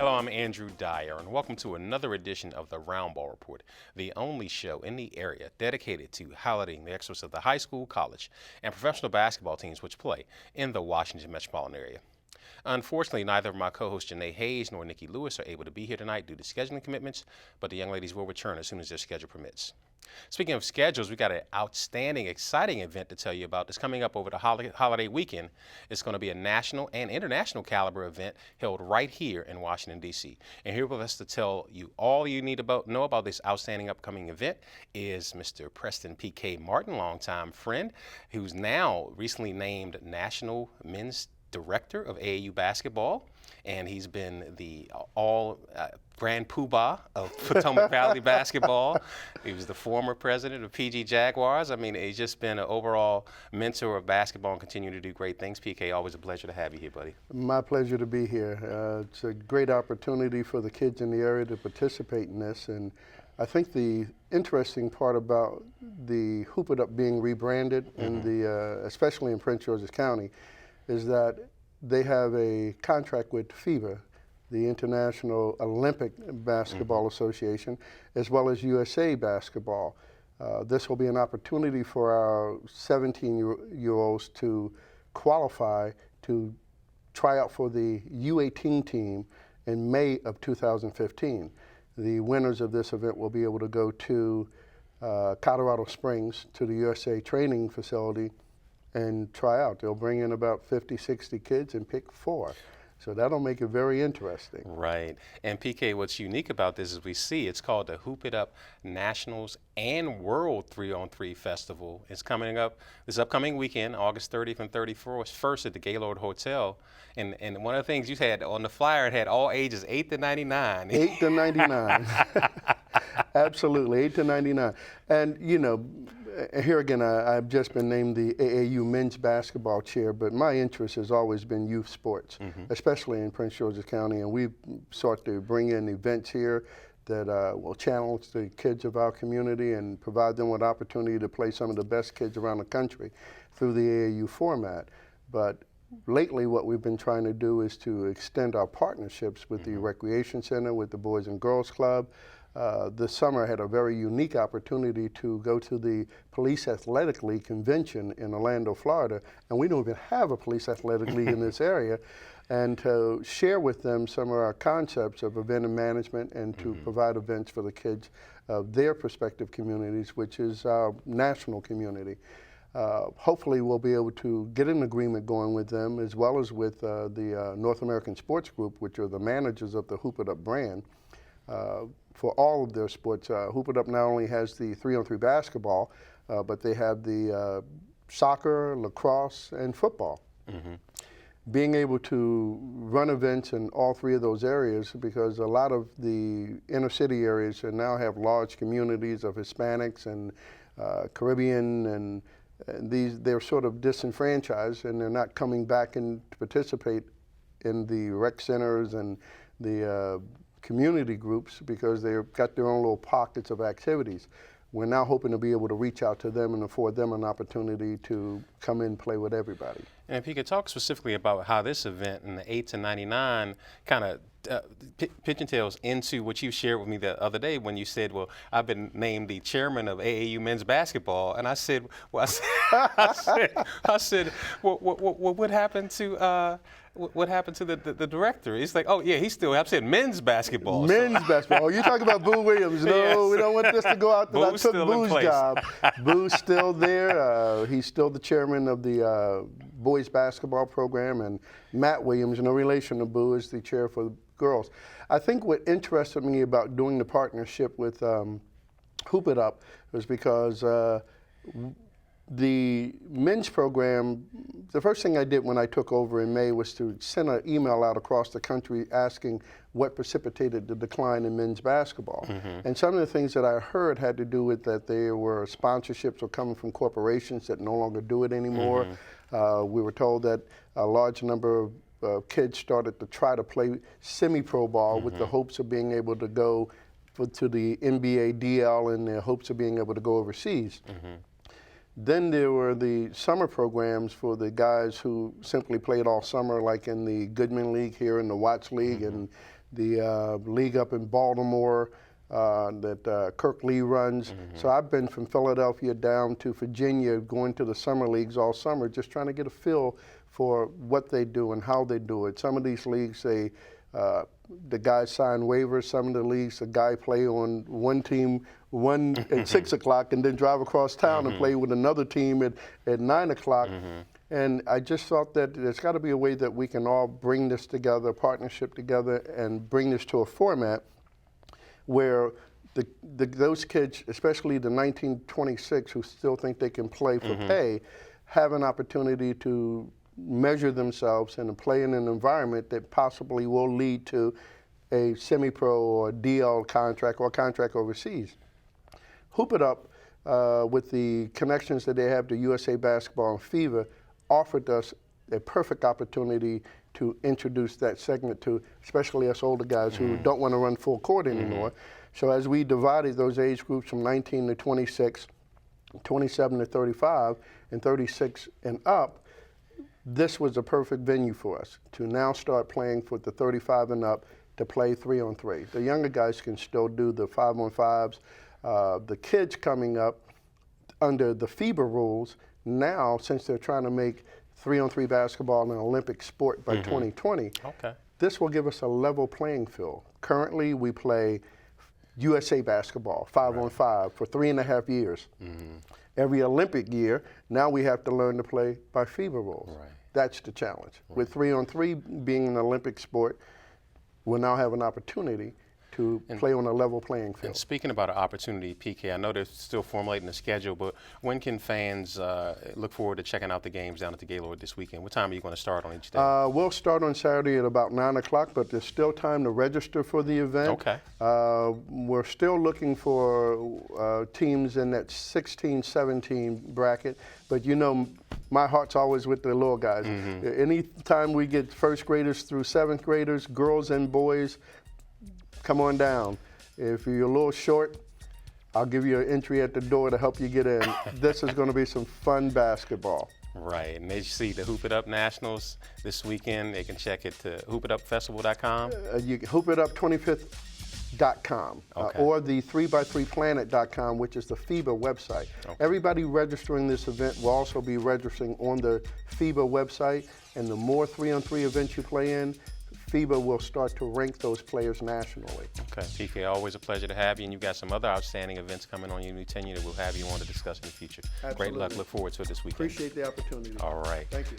Hello, I'm Andrew Dyer, and welcome to another edition of the Roundball Report, the only show in the area dedicated to highlighting the excellence of the high school, college, and professional basketball teams which play in the Washington metropolitan area. Unfortunately, neither of my co-hosts Janae Hayes nor Nikki Lewis are able to be here tonight due to scheduling commitments, but the young ladies will return as soon as their schedule permits. Speaking of schedules, we got an outstanding, exciting event to tell you about that's coming up over the holiday weekend. It's going to be a national and international caliber event held right here in Washington, D.C. And here with us to tell you all you need to know about this outstanding upcoming event is Mr. Preston P.K. Martin, longtime friend, who's now recently named National Men's Director of AAU Basketball, and he's been the Grand Poobah of Potomac Valley Basketball. He was the former president of PG Jaguars. I mean, he's just been an overall mentor of basketball and continuing to do great things. PK, always a pleasure to have you here, buddy. My pleasure to be here. It's a great opportunity for the kids in the area to participate in this, and I think the interesting part about the Hoop It Up being rebranded, in the especially in Prince George's County, is that they have a contract with FIBA, the International Olympic Basketball Association, as well as USA Basketball. This will be an opportunity for our 17-year-olds to qualify to try out for the U18 team in May of 2015. The winners of this event will be able to go to Colorado Springs to the USA training facility and try out. They'll bring in about 50, 60 kids and pick 4. So that'll make it very interesting. Right. And PK, what's unique about this is we see it's called the Hoop It Up Nationals and World 3-on-3 Festival. It's coming up this upcoming weekend, August 30th and 31st at the Gaylord Hotel. And one of the things you had on the flyer, it had all ages 8 to 99. 8 to 99. Absolutely, 8 to 99. And, you know, here again, I've just been named the AAU men's basketball chair, but my interest has always been youth sports, especially in Prince George's County, and we've sought to bring in events here that will challenge the kids of our community and provide them with opportunity to play some of the best kids around the country through the AAU format. But lately, what we've been trying to do is to extend our partnerships with the Recreation Center, with the Boys and Girls Club. This summer I had a very unique opportunity to go to the Police Athletic League convention in Orlando, Florida, and we don't even have a police athletic league in this area, and to share with them some of our concepts of event management and to provide events for the kids of their respective communities, which is our national community. Hopefully we'll be able to get an agreement going with them, as well as with the North American Sports Group, which are the managers of the Hoop It Up brand, for all of their sports. Hoop It Up not only has the 3-on-3 basketball, but they have the soccer, lacrosse, and football. Being able to run events in all 3 of those areas, because a lot of the inner city areas now have large communities of Hispanics and Caribbean, and they're sort of disenfranchised, and they're not coming back in to participate in the rec centers and the community groups because they've got their own little pockets of activities. We're now hoping to be able to reach out to them and afford them an opportunity to come in and play with everybody. And if you could talk specifically about how this event in the 8 to 99 kind of pigeontails into what you shared with me the other day when you said, well, I've been named the chairman of AAU men's basketball. And I said, well, I said, what happened to what happened to the director? He's like, oh, yeah, he's still, I said men's basketball. Men's basketball. Oh, you're talking about Boo Williams. No, yes. We don't want this to go out. I took Boo's job. Boo's still there. He's still the chairman of the boys basketball program, and Matt Williams, no relation to Boo, is the chair for the girls. I think what interested me about doing the partnership with Hoop It Up was because the men's program, the first thing I did when I took over in May was to send an email out across the country asking what precipitated the decline in men's basketball. And some of the things that I heard had to do with that there were sponsorships were coming from corporations that no longer do it anymore. We were told that a large number of kids started to try to play semi-pro ball with the hopes of being able to go to the NBA DL in the hopes of being able to go overseas. Then there were the summer programs for the guys who simply played all summer, like in the Goodman League here, in the Watts League, and the league up in Baltimore that Kirk Lee runs. So I've been from Philadelphia down to Virginia, going to the summer leagues all summer, just trying to get a feel for what they do and how they do it. Some of these leagues, the guys sign waivers. Some of the leagues, the guy play on one team at 6 o'clock and then drive across town and play with another team at 9 o'clock. And I just thought that there's got to be a way that we can all bring this together, partnership together, and bring this to a format where those kids, especially the 1926 who still think they can play for pay, have an opportunity to measure themselves and play in an environment that possibly will lead to a semi-pro or DL contract or contract overseas. Hoop It Up, with the connections that they have to USA Basketball and FIBA, offered us a perfect opportunity to introduce that segment to especially us older guys who don't want to run full court anymore. So as we divided those age groups from 19 to 26, 27 to 35, and 36 and up, this was a perfect venue for us to now start playing for the 35 and up to play 3-on-3. The younger guys can still do the 5-on-5s. The kids coming up under the FIBA rules now, since they're trying to make 3-on-3 basketball an Olympic sport by 2020, this will give us a level playing field. Currently, we play USA Basketball 5-on-5 for 3.5 years. Every Olympic year, now we have to learn to play by FIBA rules. That's the challenge. With 3-on-3 being an Olympic sport, we'll now have an opportunity to play on a level playing field. And speaking about an opportunity, PK, I know they're still formulating the schedule, but when can fans look forward to checking out the games down at the Gaylord this weekend? What time are you going to start on each day? We'll start on Saturday at about 9 o'clock, but there's still time to register for the event. We're still looking for teams in that 16-17 bracket, but you know, my heart's always with the little guys. Anytime we get first graders through seventh graders, girls and boys, come on down. If you're a little short, I'll give you an entry at the door to help you get in. This is going to be some fun basketball. Right, and they see the Hoop It Up Nationals this weekend. They can check it to hoopitupfestival.com. You can hoopitup25th.com or the 3x3planet.com, which is the FIBA website. Everybody registering this event will also be registering on the FIBA website, and the more 3-on-3 events you play in, FIBA will start to rank those players nationally. Okay, PK, always a pleasure to have you, and you've got some other outstanding events coming on your new tenure that we'll have you on to discuss in the future. Absolutely. Great luck. Look forward to it this weekend. Appreciate the opportunity. All right. Thank you.